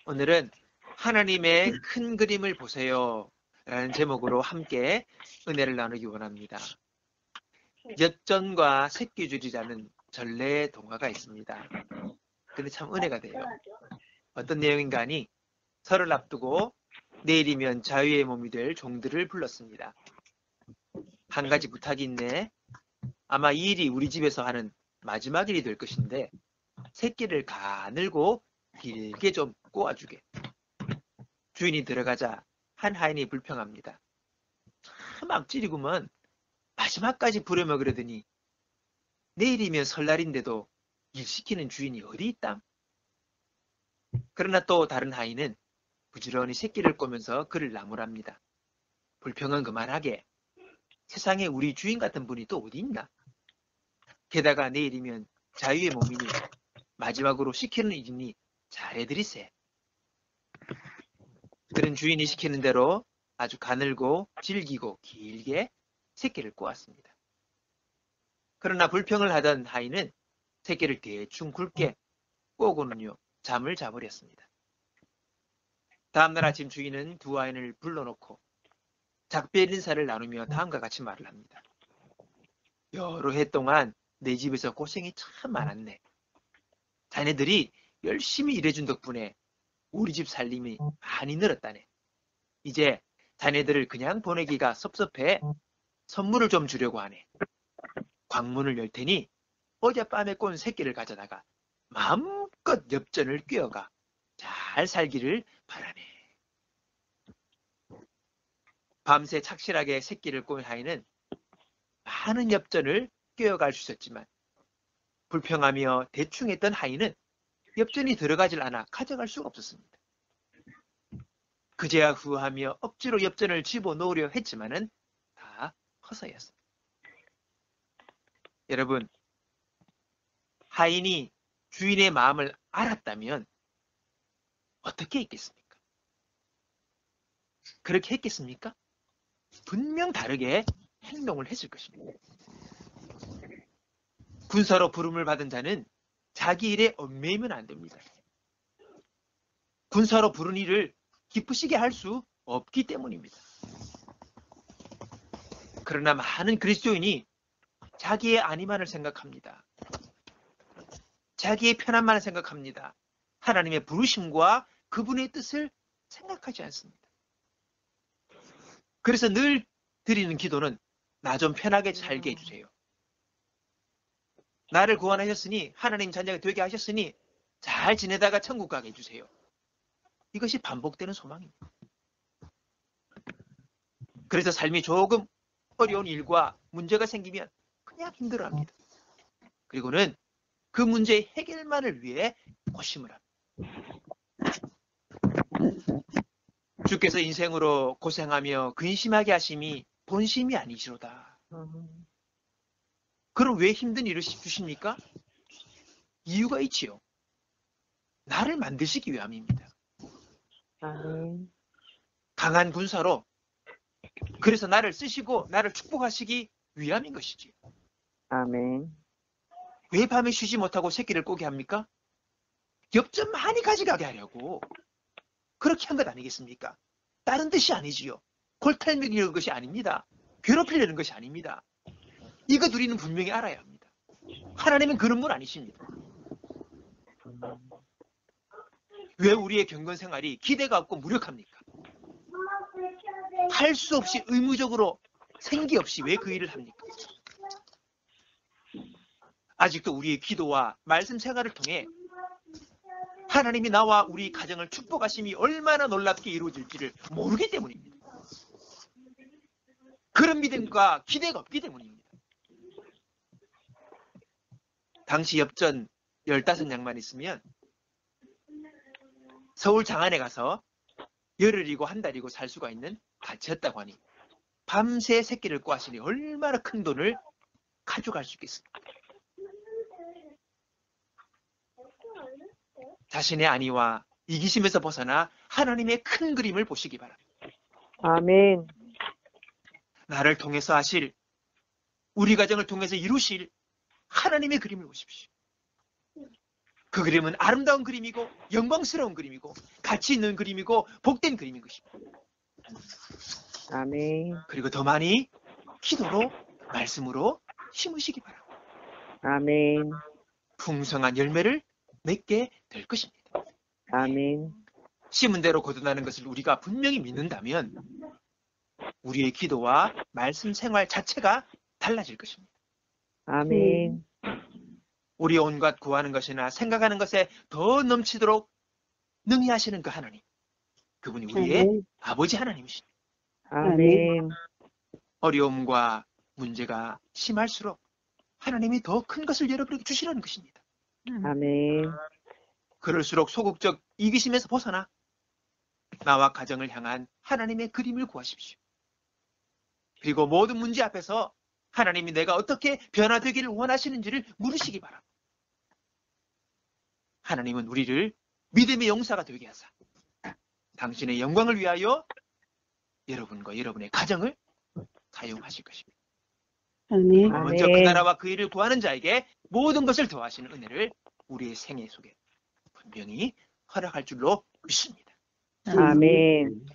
오늘은 하나님의 큰 그림을 보세요 라는 제목으로 함께 은혜를 나누기 원합니다. 엽전과 새끼줄이라는 전래의 동화가 있습니다. 근데 참 은혜가 돼요. 어떤 내용인가 하니 설을 앞두고 내일이면 자유의 몸이 될 종들을 불렀습니다. 한 가지 부탁이 있네. 아마 이 일이 우리 집에서 하는 마지막 일이 될 것인데 새끼를 가늘고 길게 좀 꼬아주게. 주인이 들어가자 한 하인이 불평합니다. 참 악질이구먼. 마지막까지 부려먹으려더니 내일이면 설날인데도 일 시키는 주인이 어디 있담? 그러나 또 다른 하인은 부지런히 새끼를 꼬면서 그를 나무랍니다. 불평은 그만하게. 세상에 우리 주인 같은 분이 또 어디 있나? 게다가 내일이면 자유의 몸이니 마지막으로 시키는 일이니 잘해드리세. 그는 주인이 시키는 대로 아주 가늘고 질기고 길게 새끼를 꼬았습니다. 그러나 불평을 하던 하인은 새끼를 대충 굵게 꼬고는요 잠을 자버렸습니다. 다음날 아침 주인은 두 하인을 불러놓고 작별 인사를 나누며 다음과 같이 말을 합니다. 여러 해 동안 내 집에서 고생이 참 많았네. 자네들이 열심히 일해준 덕분에 우리 집 살림이 많이 늘었다네. 이제 자네들을 그냥 보내기가 섭섭해 선물을 좀 주려고 하네. 광문을 열 테니 어젯밤에 꼰 새끼를 가져다가 마음껏 엽전을 꿰어가 잘 살기를 바라네. 밤새 착실하게 새끼를 꼰 하인은 많은 엽전을 꿰어갈 수 있었지만 불평하며 대충했던 하인은 엽전이 들어가질 않아 가져갈 수가 없었습니다. 그제야 후하며 억지로 엽전을 집어넣으려 했지만은 다 허서였습니다. 여러분, 하인이 주인의 마음을 알았다면 어떻게 했겠습니까? 그렇게 했겠습니까? 분명 다르게 행동을 했을 것입니다. 군사로 부름을 받은 자는 자기 일에 얽매이면 안 됩니다. 군사로 부른 일을 기쁘시게 할 수 없기 때문입니다. 그러나 많은 그리스도인이 자기의 안위만을 생각합니다. 자기의 편안만을 생각합니다. 하나님의 부르심과 그분의 뜻을 생각하지 않습니다. 그래서 늘 드리는 기도는 나 좀 편하게 살게 해주세요. 나를 구원하셨으니 하나님 자녀가 되게 하셨으니 잘 지내다가 천국 가게 해주세요. 이것이 반복되는 소망입니다. 그래서 삶이 조금 어려운 일과 문제가 생기면 그냥 힘들어합니다. 그리고는 그 문제의 해결만을 위해 고심을 합니다. 주께서 인생으로 고생하며 근심하게 하심이 본심이 아니시로다. 그럼 왜 힘든 일을 주십니까? 이유가 있지요. 나를 만드시기 위함입니다. 강한 군사로 그래서 나를 쓰시고 나를 축복하시기 위함인 것이지. 아멘. 왜 밤에 쉬지 못하고 새끼를 꼬게 합니까? 엽전 많이 가져가게 하려고. 그렇게 한 것 아니겠습니까? 다른 뜻이 아니지요. 골탈 먹이려는 것이 아닙니다. 괴롭히려는 것이 아닙니다. 이것 우리는 분명히 알아야 합니다. 하나님은 그런 분 아니십니다. 왜 우리의 경건 생활이 기대가 없고 무력합니까? 할 수 없이 의무적으로 생기 없이 왜 그 일을 합니까? 아직도 우리의 기도와 말씀 생활을 통해 하나님이 나와 우리 가정을 축복하심이 얼마나 놀랍게 이루어질지를 모르기 때문입니다. 그런 믿음과 기대가 없기 때문입니다. 당시 엽전 15냥만 있으면 서울 장안에 가서 열흘이고 한 달이고 살 수가 있는 가치였다고 하니 밤새 새끼를 꼬았으니 얼마나 큰 돈을 가져갈 수 있겠습니까? 자신의 안위와 이기심에서 벗어나 하나님의 큰 그림을 보시기 바랍니다. 아멘. 나를 통해서 하실, 우리 가정을 통해서 이루실 하나님의 그림을 보십시오. 그 그림은 아름다운 그림이고 영광스러운 그림이고 가치 있는 그림이고 복된 그림인 것입니다. 아멘. 그리고 더 많이 기도로 말씀으로 심으시기 바랍니다. 아멘. 풍성한 열매를 맺게 될 것입니다. 아멘. 심은 대로 거둔다는 것을 우리가 분명히 믿는다면 우리의 기도와 말씀 생활 자체가 달라질 것입니다. 아멘. 우리 온갖 구하는 것이나 생각하는 것에 더 넘치도록 능히 하시는 그 하나님, 그분이 우리의 아멘. 아버지 하나님이십니다. 아멘. 어려움과 문제가 심할수록 하나님이 더 큰 것을 여러분에게 주시라는 것입니다. 아멘. 그럴수록 소극적 이기심에서 벗어나 나와 가정을 향한 하나님의 그림을 구하십시오. 그리고 모든 문제 앞에서 하나님이 내가 어떻게 변화되기를 원하시는지를 물으시기 바랍니다. 하나님은 우리를 믿음의 용사가 되게 하사 당신의 영광을 위하여 여러분과 여러분의 가정을 사용하실 것입니다. 아멘. 아멘. 먼저 그 나라와 그 일을 구하는 자에게 모든 것을 더하시는 은혜를 우리의 생애 속에 분명히 허락할 줄로 믿습니다. 아멘.